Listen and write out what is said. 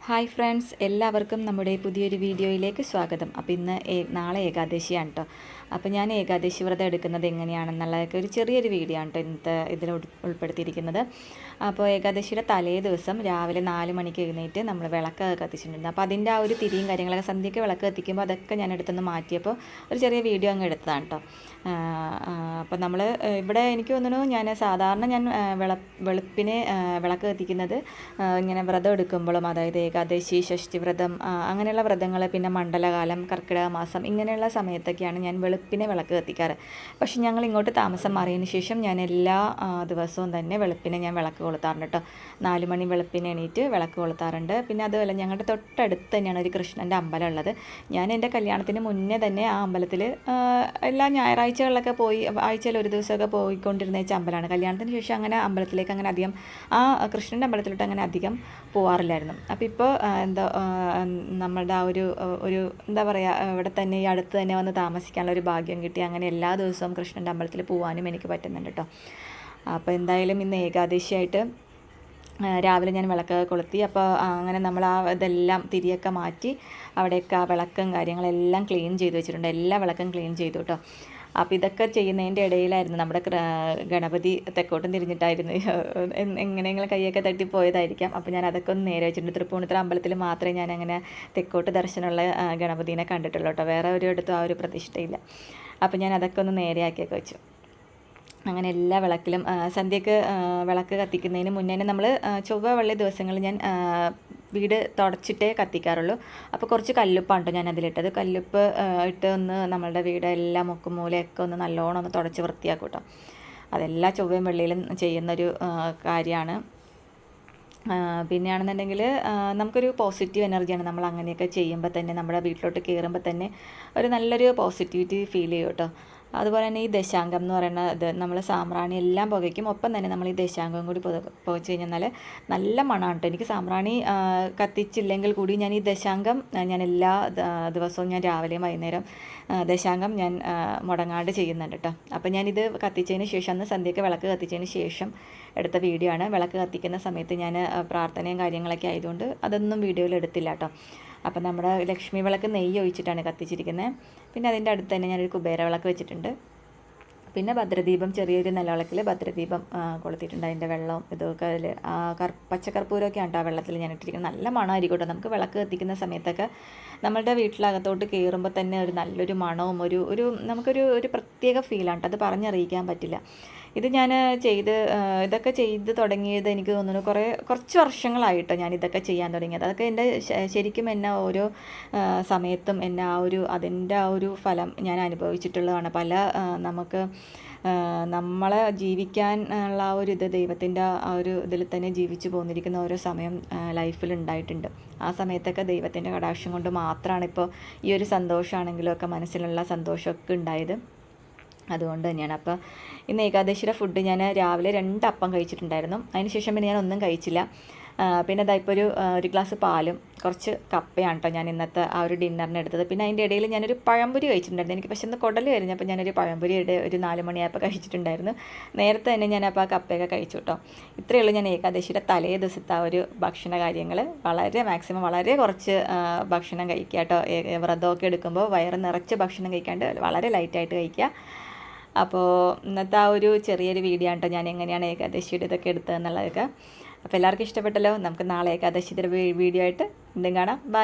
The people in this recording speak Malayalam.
ഹായ് ഫ്രണ്ട്സ്, എല്ലാവർക്കും നമ്മുടെ പുതിയൊരു വീഡിയോയിലേക്ക് സ്വാഗതം. അപ്പോൾ ഇന്ന് നാളെ ഏകാദശിയാണ് കേട്ടോ. അപ്പോൾ ഞാൻ ഏകാദശി വ്രതം എടുക്കുന്നത് എങ്ങനെയാണെന്നുള്ളതൊക്കെ ഒരു ചെറിയൊരു വീഡിയോ ആണ് കേട്ടോ ഇന്നത്തെ ഇതിൽ ഉൾപ്പെടുത്തിയിരിക്കുന്നത്. അപ്പോൾ ഏകാദശിയുടെ തലേ ദിവസം രാവിലെ 4 മണിക്ക് എഴുന്നേറ്റ് നമ്മൾ വിളക്ക് കത്തിച്ചിട്ടുണ്ട്. അപ്പോൾ അതിൻ്റെ ആ ഒരു തിരിയും കാര്യങ്ങളൊക്കെ സന്ധ്യയ്ക്ക് വിളക്ക് കത്തിക്കുമ്പോൾ അതൊക്കെ ഞാൻ എടുത്തൊന്ന് മാറ്റിയപ്പോൾ ഒരു ചെറിയ വീഡിയോ അങ്ങ് എടുത്തതാണ് കേട്ടോ. അപ്പോൾ നമ്മൾ ഇവിടെ എനിക്ക് തോന്നുന്നു ഞാൻ വെളുപ്പിനെ വിളക്ക് കത്തിക്കുന്നത് ഇങ്ങനെ വ്രതം എടുക്കുമ്പോഴും, അതായത് ഏകാദശി, ഷഷ്ടിവ്രതം, അങ്ങനെയുള്ള വ്രതങ്ങൾ, പിന്നെ മണ്ഡലകാലം, കർക്കിടക മാസം, ഇങ്ങനെയുള്ള സമയത്തൊക്കെയാണ് ഞാൻ വെളുപ്പിനെ വിളക്ക് കത്തിക്കാറ്. പക്ഷേ ഞങ്ങൾ ഇങ്ങോട്ട് താമസം മാറിയതിന് ശേഷം ഞാൻ എല്ലാ ദിവസവും തന്നെ വെളുപ്പിനെ ഞാൻ വിളക്ക് കൊളുത്താറുണ്ട് കേട്ടോ. 4 മണി വെളുപ്പിനെ എണീറ്റ് വിളക്ക് കൊളുത്താറുണ്ട്. പിന്നെ അതുപോലെ ഞങ്ങളുടെ തൊട്ടടുത്ത് തന്നെയാണ് ഒരു കൃഷ്ണൻ്റെ അമ്പലം ഉള്ളത്. ഞാൻ എൻ്റെ കല്യാണത്തിന് മുന്നേ തന്നെ ആ അമ്പലത്തിൽ എല്ലാ ഞായറാഴ്ചകളിലൊക്കെ പോയി, ആഴ്ചയിൽ ഒരു ദിവസമൊക്കെ പോയിക്കൊണ്ടിരുന്ന അമ്പലമാണ്. കല്യാണത്തിന് ശേഷം അങ്ങനെ അമ്പലത്തിലേക്ക് അങ്ങനെ അധികം, ആ കൃഷ്ണൻ്റെ അമ്പലത്തിലോട്ട് അങ്ങനെ അധികം പോവാറില്ലായിരുന്നു. അപ്പോൾ ഇപ്പോൾ നമ്മളുടെ ആ ഒരു എന്താ പറയുക, ഇവിടെ തന്നെ ഈ അടുത്ത് തന്നെ വന്ന് താമസിക്കാനുള്ള ഒരു ഭാഗ്യം കിട്ടി. അങ്ങനെ എല്ലാ ദിവസവും കൃഷ്ണൻ്റെ അമ്പലത്തിൽ പോകാനും എനിക്ക് പറ്റുന്നുണ്ട് കേട്ടോ. അപ്പോൾ എന്തായാലും ഇന്ന് ഏകാദശിയായിട്ട് രാവിലെ ഞാൻ വിളക്ക് കൊളുത്തി. അപ്പോൾ അങ്ങനെ നമ്മൾ ഇതെല്ലാം തിരിയൊക്കെ മാറ്റി അവിടെയൊക്കെ ആ വിളക്കും കാര്യങ്ങളെല്ലാം ക്ലീൻ ചെയ്ത് വെച്ചിട്ടുണ്ട്. എല്ലാ വിളക്കും ക്ലീൻ ചെയ്തു കേട്ടോ. അപ്പോൾ ഇതൊക്കെ ചെയ്യുന്നതിൻ്റെ ഇടയിലായിരുന്നു നമ്മുടെ ഗണപതി തെക്കോട്ടും തിരിഞ്ഞിട്ടായിരുന്നു. എങ്ങനെയെങ്കിലും കൈയൊക്കെ തട്ടിപ്പോയതായിരിക്കാം. അപ്പോൾ ഞാൻ അതൊക്കെ ഒന്ന് നേരെ വെച്ചിട്ടുണ്ട്. തൃപ്പൂണിത്തുറ അമ്പലത്തിൽ മാത്രമേ ഞാൻ അങ്ങനെ തെക്കോട്ട് ദർശനമുള്ള ഗണപതിനെ കണ്ടിട്ടുള്ളൂ കേട്ടോ. വേറെ ഒരു ഇടത്തും ആ ഒരു പ്രതിഷ്ഠയില്ല. അപ്പോൾ ഞാൻ അതൊക്കെ ഒന്ന് നേരെയാക്കിയൊക്കെ വെച്ചു. അങ്ങനെ എല്ലാ വിളക്കിലും സന്ധ്യക്ക് വിളക്ക് കത്തിക്കുന്നതിന് മുന്നേ തന്നെ നമ്മൾ ചൊവ്വ വെള്ളി ദിവസങ്ങളിൽ ഞാൻ വീട് തുടച്ചിട്ടേ കത്തിക്കാറുള്ളൂ. അപ്പോൾ കുറച്ച് കല്ലുപ്പാണ് കേട്ടോ ഞാൻ അതിലിട്ടത്. കല്ലുപ്പ് ഇട്ട് ഒന്ന് നമ്മളുടെ വീടെല്ലാം മുക്കുമൂലയൊക്കെ ഒന്ന് നല്ലോണം ഒന്ന് തുടച്ച് വൃത്തിയാക്കും കേട്ടോ. അതെല്ലാ ചൊവ്വയും വെള്ളിയിലും ചെയ്യുന്നൊരു കാര്യമാണ്. പിന്നെയാണെന്നുണ്ടെങ്കിൽ നമുക്കൊരു പോസിറ്റീവ് എനർജിയാണ് നമ്മൾ അങ്ങനെയൊക്കെ ചെയ്യുമ്പോൾ തന്നെ, നമ്മുടെ വീട്ടിലോട്ട് കയറുമ്പോൾ തന്നെ ഒരു നല്ലൊരു പോസിറ്റിവിറ്റി ഫീൽ ചെയ്യും കേട്ടോ. അതുപോലെ തന്നെ ഈ ദശാംഗം എന്ന് പറയുന്ന ഇത് നമ്മൾ സാമ്പ്രാണി എല്ലാം പുകയ്ക്കും. ഒപ്പം തന്നെ നമ്മൾ ഈ ദശാംഗം കൂടി പുകച്ച് കഴിഞ്ഞാൽ നല്ല മണമാണ് കേട്ടോ. എനിക്ക് സാമ്പ്രാണി കത്തിച്ചില്ലെങ്കിൽ കൂടി ഞാൻ ഈ ദശാംഗം ഞാൻ എല്ലാ ദിവസവും ഞാൻ രാവിലെയും വൈകുന്നേരം ദശാംഗം ഞാൻ മുടങ്ങാണ്ട് ചെയ്യുന്നുണ്ട് കേട്ടോ. അപ്പോൾ ഞാനിത് കത്തിച്ചതിന് ശേഷം, അന്ന് സന്ധ്യയ്ക്ക് വിളക്ക് കത്തിച്ചതിന് ശേഷം എടുത്ത വീഡിയോ ആണ്. വിളക്ക് കത്തിക്കുന്ന സമയത്ത് ഞാൻ പ്രാർത്ഥനയും കാര്യങ്ങളൊക്കെ ആയതുകൊണ്ട് അതൊന്നും വീഡിയോയിൽ എടുത്തില്ല കേട്ടോ. അപ്പം നമ്മുടെ ലക്ഷ്മി വിളക്ക് നെയ്യ് ഒഴിച്ചിട്ടാണ് കത്തിച്ചിരിക്കുന്നത്. പിന്നെ അതിൻ്റെ അടുത്ത് തന്നെ ഞാനൊരു കുബേര വിളക്ക് വെച്ചിട്ടുണ്ട്. പിന്നെ ഭദ്രദീപം, ചെറിയൊരു നിലവിളക്കിൽ ഭദ്രദീപം കൊളുത്തിയിട്ടുണ്ട്. അതിൻ്റെ വെള്ളവും ഇതൊക്കെ അതിൽ പച്ചക്കർപ്പൂരമൊക്കെ ആണ് ആ വെള്ളത്തിൽ ഞാൻ ഇട്ടിരിക്കുന്നത്. നല്ല മണമായിരിക്കും കേട്ടോ. നമുക്ക് വിളക്ക് കത്തിക്കുന്ന സമയത്തൊക്കെ നമ്മളുടെ വീട്ടിലകത്തോട്ട് കയറുമ്പോൾ തന്നെ ഒരു നല്ലൊരു മണവും ഒരു നമുക്കൊരു പ്രത്യേക ഫീലാണ് കേട്ടോ. അത് പറഞ്ഞറിയിക്കാൻ പറ്റില്ല. ഇത് ഞാൻ ഇതൊക്കെ ചെയ്ത് തുടങ്ങിയത് എനിക്ക് തോന്നുന്നു കുറച്ച് വർഷങ്ങളായിട്ടോ ഞാൻ ഇതൊക്കെ ചെയ്യാൻ തുടങ്ങിയത്. അതൊക്കെ എൻ്റെ ശരിക്കും എന്നെ ഓരോ സമയത്തും എന്നെ അതിൻ്റെ ആ ഒരു ഫലം ഞാൻ അനുഭവിച്ചിട്ടുള്ളതാണ്. നമുക്ക് നമ്മളെ ജീവിക്കാൻ ഉള്ള ആ ഒരു ദൈവത്തിൻ്റെ ആ ഒരു ഇതിൽ തന്നെ ജീവിച്ചു പോന്നിരിക്കുന്ന ഓരോ സമയം ലൈഫിൽ ഉണ്ടായിട്ടുണ്ട്. ആ സമയത്തൊക്കെ ദൈവത്തിൻ്റെ കടാക്ഷം കൊണ്ട് മാത്രമാണ് ഇപ്പോൾ ഈ ഒരു സന്തോഷമാണെങ്കിലും ഒക്കെ മനസ്സിലുള്ള സന്തോഷമൊക്കെ ഉണ്ടായത്. അതുകൊണ്ട് തന്നെയാണ്. അപ്പോൾ ഇന്ന് ഏകാദശിയുടെ ഫുഡ് ഞാൻ രാവിലെ 2 അപ്പം കഴിച്ചിട്ടുണ്ടായിരുന്നു. അതിന് ശേഷം പിന്നെ ഞാൻ ഒന്നും കഴിച്ചില്ല. പിന്നെ ഇപ്പോൾ ഒരു ഗ്ലാസ് പാലും കുറച്ച് കപ്പയാണ് കേട്ടോ ഞാൻ ഇന്നത്തെ ആ ഒരു ഡിന്നറിന് എടുത്തത്. പിന്നെ അതിൻ്റെ ഇടയിൽ ഞാനൊരു പഴംപൊരി കഴിച്ചിട്ടുണ്ടായിരുന്നു. എനിക്ക് പക്ഷേ ഇന്ന് കുടൽ കഴിഞ്ഞപ്പോൾ ഞാനൊരു പഴംപൊരിയുടെ ഒരു 4 മണിയായപ്പോൾ കഴിച്ചിട്ടുണ്ടായിരുന്നു. നേരത്തെ തന്നെ ഞാൻ അപ്പോൾ ആ കപ്പയൊക്കെ കഴിച്ചു കേട്ടോ. ഇത്രയേ ഉള്ളൂ ഞാൻ ഏകാദശിയുടെ തലേ ദിവസത്തെ ആ ഒരു ഭക്ഷണ കാര്യങ്ങൾ. മാക്സിമം വളരെ കുറച്ച് ഭക്ഷണം കഴിക്കുക കേട്ടോ. വ്രതമൊക്കെ എടുക്കുമ്പോൾ വയറ് നിറച്ച് ഭക്ഷണം കഴിക്കാണ്ട് വളരെ ലൈറ്റായിട്ട് കഴിക്കുക. അപ്പോൾ ഇന്നത്തെ ആ ഒരു ചെറിയൊരു വീഡിയോ ആണ് കേട്ടോ ഞാൻ എങ്ങനെയാണ് ഏകാദശിയുടെ ഇതൊക്കെ എടുത്തതെന്നുള്ളതൊക്കെ. അപ്പോൾ എല്ലാവർക്കും ഇഷ്ടപ്പെട്ടല്ലോ. നമുക്ക് നാളെ ഏകാദശിയുടെ വീഡിയോ ആയിട്ട് വീണ്ടും കാണാം. ബൈ.